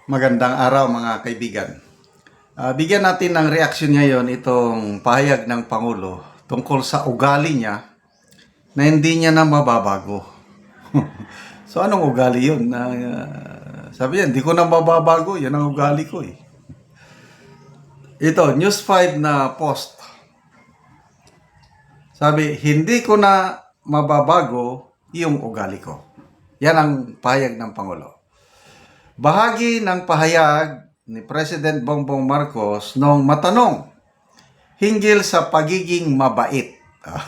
Magandang araw mga kaibigan. Bigyan natin ng reaksyon ngayon itong pahayag ng Pangulo tungkol sa ugali niya na hindi niya na mababago. So anong ugali yun? Sabi niya, hindi ko na mababago. Yan ang ugali ko eh. Ito, News 5 na post. Sabi, hindi ko na mababago yung ugali ko. Yan ang pahayag ng Pangulo. Bahagi ng pahayag ni President Bongbong Marcos nung matanong hinggil sa pagiging mabait.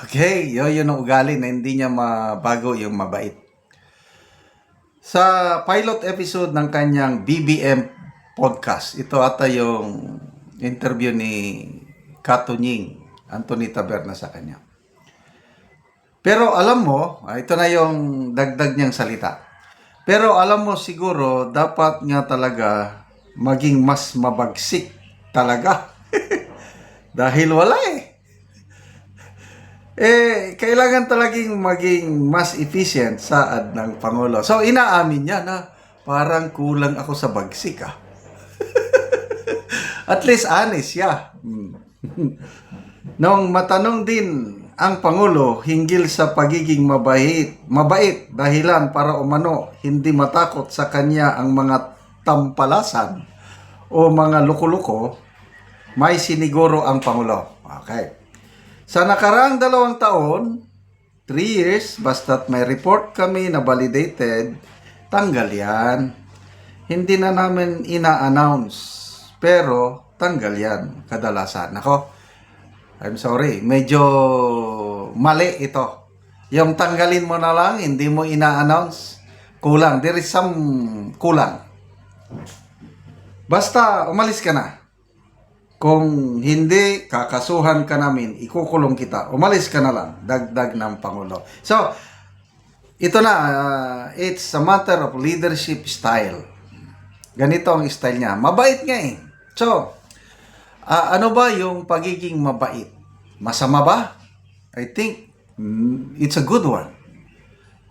Okay, yun ang ugali na hindi niya mabago yung mabait. Sa pilot episode ng kanyang BBM podcast, ito ata yung interview ni Katunying, Anthony Taberna sa kanya. Pero alam mo, ito na yung dagdag niyang salita. Pero alam mo siguro, dapat nga talaga maging mas mabagsik talaga. Dahil wala eh. Kailangan talagang maging mas efficient saad ng Pangulo. So, inaamin niya na parang kulang ako sa bagsik ah. At least honest siya. Nung matanong din ang Pangulo hinggil sa pagiging mabait dahilan para umano hindi matakot sa kanya ang mga tampalasan o mga luko-luko, may siniguro ang Pangulo. Okay. Sa nakaraang 2 taon, 3 years, basta't may report kami na validated, tanggal yan. Hindi na namin ina-announce, pero tanggal yan kadalasan. Ako, I'm sorry, medyo mali ito. Yung tanggalin mo na lang, hindi mo ina-announce, kulang. There is some kulang. Basta umalis ka na. Kung hindi, kakasuhan ka namin, ikukulong kita. Umalis ka na lang, dagdag ng Pangulo. So, ito na, it's a matter of leadership style. Ganito ang style niya. Mabait nga eh. So, ano ba yung pagiging mabait? Masama ba? I think it's a good one.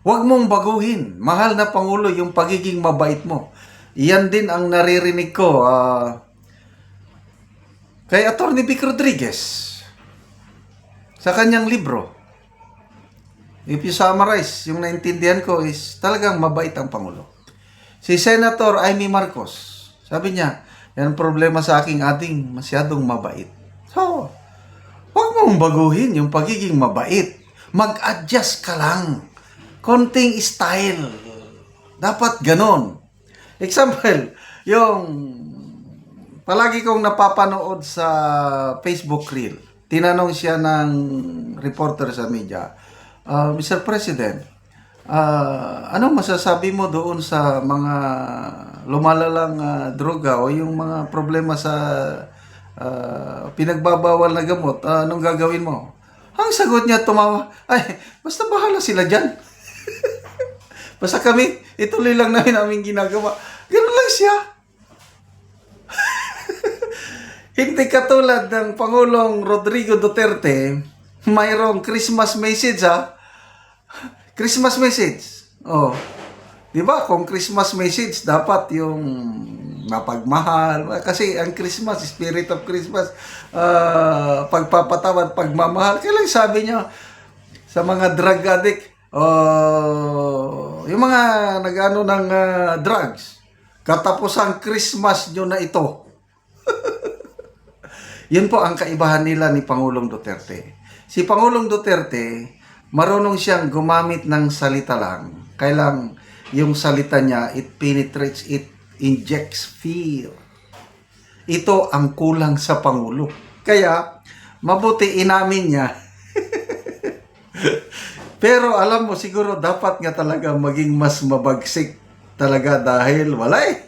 Huwag mong baguhin. Mahal na Pangulo yung pagiging mabait mo. Iyan din ang naririnig ko kay Atty. Vic Rodriguez sa kanyang libro. If you summarize, yung naintindihan ko is talagang mabait ang Pangulo. Si Senator Amy Marcos, sabi niya, yan problema sa aking ating masyadong mabait. So, huwag mong baguhin yung pagiging mabait. Mag-adjust ka lang. Konting style. Dapat ganon. Example, yung palagi kong napapanood sa Facebook Reel. Tinanong siya ng reporter sa media, Mr. President, anong masasabi mo doon sa mga lumalalang droga o yung mga problema sa pinagbabawal na gamot? Anong gagawin mo? Ang sagot niya tumawa, ay, basta bahala sila dyan. Basta kami, ituloy lang namin aming ginagawa. Ganun lang siya. Hindi katulad ng Pangulong Rodrigo Duterte, mayroong Christmas message ha. Christmas message. Oh. 'Di ba? Kung Christmas message dapat yung mapagmahal kasi ang Christmas, spirit of Christmas, pagpapatawad, pagmamahal. Kaya lang sabi niya sa mga drug addict, yung mga nag-ano ng drugs, katapusang Christmas nyo na ito. Yun po ang kaibahan nila ni Pangulong Duterte. Si Pangulong Duterte, marunong siyang gumamit ng salita lang. Kailang yung salita niya, it penetrates, it injects fear. Ito ang kulang sa Pangulo. Kaya, mabuti inamin niya. Pero alam mo, siguro dapat nga talaga maging mas mabagsik talaga dahil wala eh.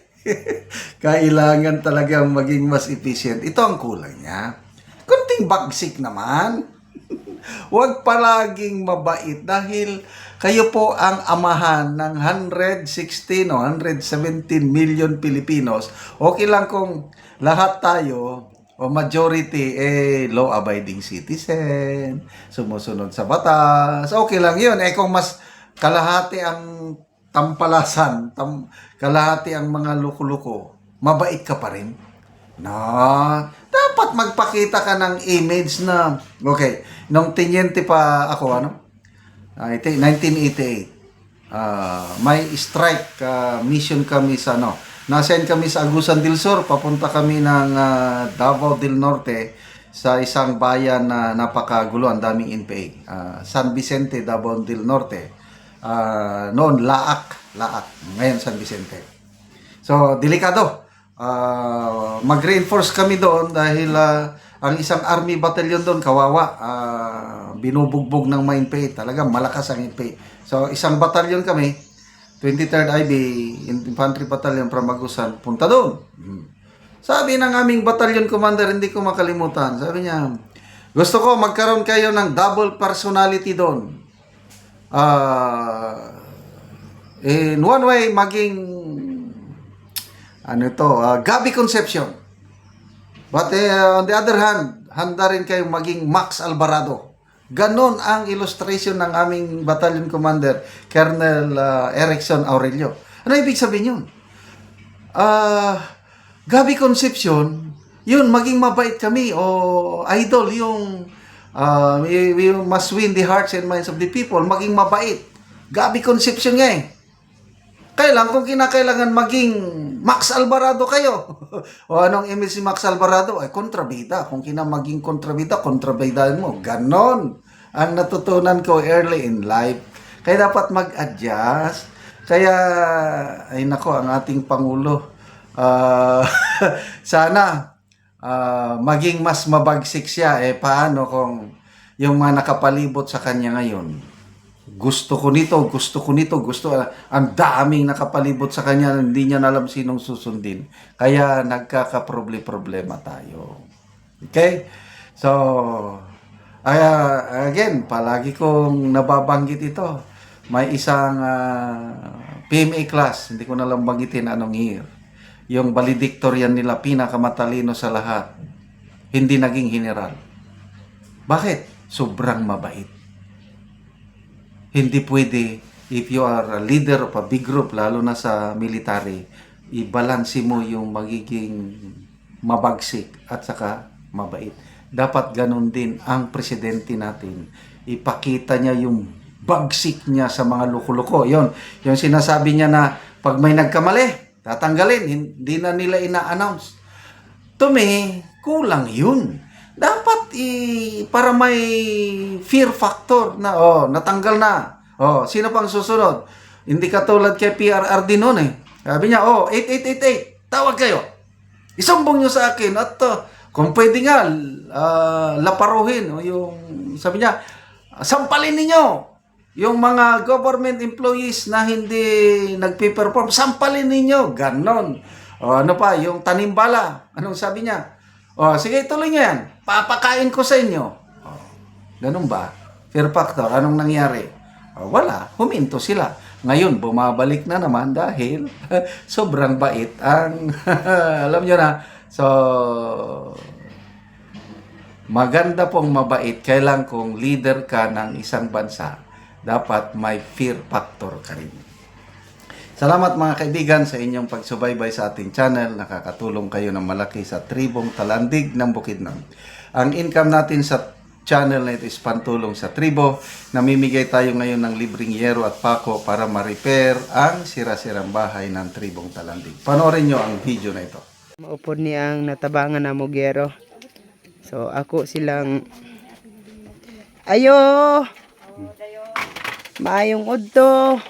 Kailangan talagang maging mas efficient. Ito ang kulang niya. Kunting bagsik naman. Huwag palaging mabait dahil kayo po ang amahan ng 116 o 117 million Pilipinos. Okay lang kung lahat tayo o majority law-abiding citizen, sumusunod sa batas. Okay lang yun. Kung mas kalahati ang tampalasan, kalahati ang mga luko-luko, mabait ka pa rin. No, dapat magpakita ka ng image na, okay, nung tinyente pa ako, I think 1988, may strike mission kami sa, nasend kami sa Agusan del Sur, papunta kami ng Davao del Norte, sa isang bayan na napakagulo, ang daming NPA, San Vicente, Davao del Norte, noon Laak, ngayon San Vicente. So, delikado. Mag-reinforce kami doon dahil ang isang army battalion doon, kawawa, binubugbog ng mga NPA. Talagang malakas ang NPA. So, isang battalion kami, 23rd IB, Infantry Battalion from Agusan, punta doon. Sabi ng aming battalion commander, hindi ko makalimutan, sabi niya, gusto ko magkaroon kayo ng double personality doon. In one way, maging Gabi Concepcion. But on the other hand, handa rin kayong maging Max Alvarado. Ganon ang illustration ng aming battalion commander, Colonel Erickson Aurelio. Ano ibig sabihin yun? Gabi Concepcion, yun, maging mabait kami, o idol, yung we must win the hearts and minds of the people, maging mabait. Gabi Concepcion nga eh. Kailan kung kinakailangan maging Max Alvarado kayo. O anong image si Max Alvarado? Ay, kontrabida. Kung maging kontrabidahin mo. Ganon ang natutunan ko early in life. Kaya dapat mag-adjust. Kaya, ay nako, ang ating Pangulo, sana maging mas mabagsik siya. Paano kung yung mga nakapalibot sa kanya ngayon? Gusto ko nito, ang daming nakapalibot sa kanya, hindi niya alam sinong susundin. Kaya nagkakaproblema tayo. Okay? So, again, palagi kong nababanggit ito. May isang PMA class, hindi ko na lang banggitin anong year. Yung valedictorian nila, pinakamatalino sa lahat. Hindi naging general. Bakit? Sobrang mabait. Hindi pwede, if you are a leader of a big group, lalo na sa military, ibalansi mo yung magiging mabagsik at saka mabait. Dapat ganun din ang presidente natin. Ipakita niya yung bagsik niya sa mga luko-luko. Yung sinasabi niya na pag may nagkamali, tatanggalin, hindi na nila ina-announce. To me, kulang yun. Dapat para may fear factor na natanggal na. Sino pang susunod? Hindi katulad kay PRRD noon eh. Sabi niya, 8888, tawag kayo. Isumbong niyo sa akin at kung pwede nga laparuhin yung sabi niya, sampalin niyo yung mga government employees na hindi nagpe-perform, sampalin niyo. Ganon. Ano pa, yung tanimbala. Anong sabi niya? Sige, tuloy nyo yan. Papakain ko sa inyo. Ganun ba? Fear factor. Anong nangyari? Wala. Huminto sila. Ngayon, bumabalik na naman dahil sobrang bait ang, alam nyo na. So, maganda pong mabait. Kailan kung leader ka ng isang bansa, dapat may fear factor ka rin. Salamat mga kaibigan sa inyong pagsubaybay sa ating channel. Nakakatulong kayo ng malaki sa tribong Talandig ng Bukidnon. Ang income natin sa channel na ito is pantulong sa tribo. Namimigay tayo ngayon ng libreng yero at pako para ma-repair ang sira-sirang bahay ng tribong Talandig. Panoorin nyo ang video na ito. Maupod ni ang natabangan na mugero. So ako silang ayo maayong udto.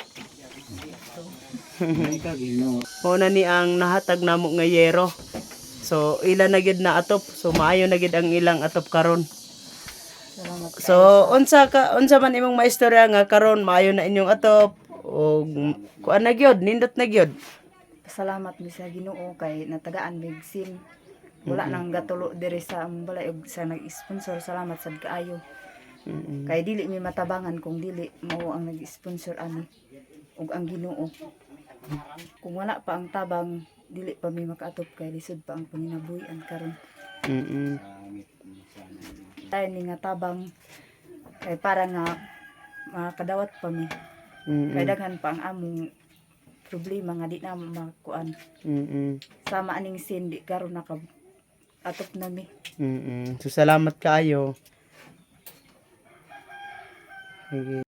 Una ni ang nahatag namo nga yero. So ila na gid na atop. So maayo na gid ang ilang atop karon. So unsa man imong maistorya nga karon maayo na inyong atop o kuan na gyud nindot na gyud. Salamat mi sa Ginoo kay natagaan mig sin. Wala nang gatulo diri sa balay og sa nag-sponsor. Salamat sad kaayo. Kay dili mi matabangan kung dili mao ang nag-sponsor ani ug ang Ginoo. Kung wala pa ang tabang, dili pa mi makaatop kay lisod pa ang panginabuhian karon. Tayo ni nga tabang kay para nga makadawat pa mi. Kay daghan pa ang among problema nga di na makuan. Sama aning sin di karon naka atop nami. So salamat kaayo. Sige.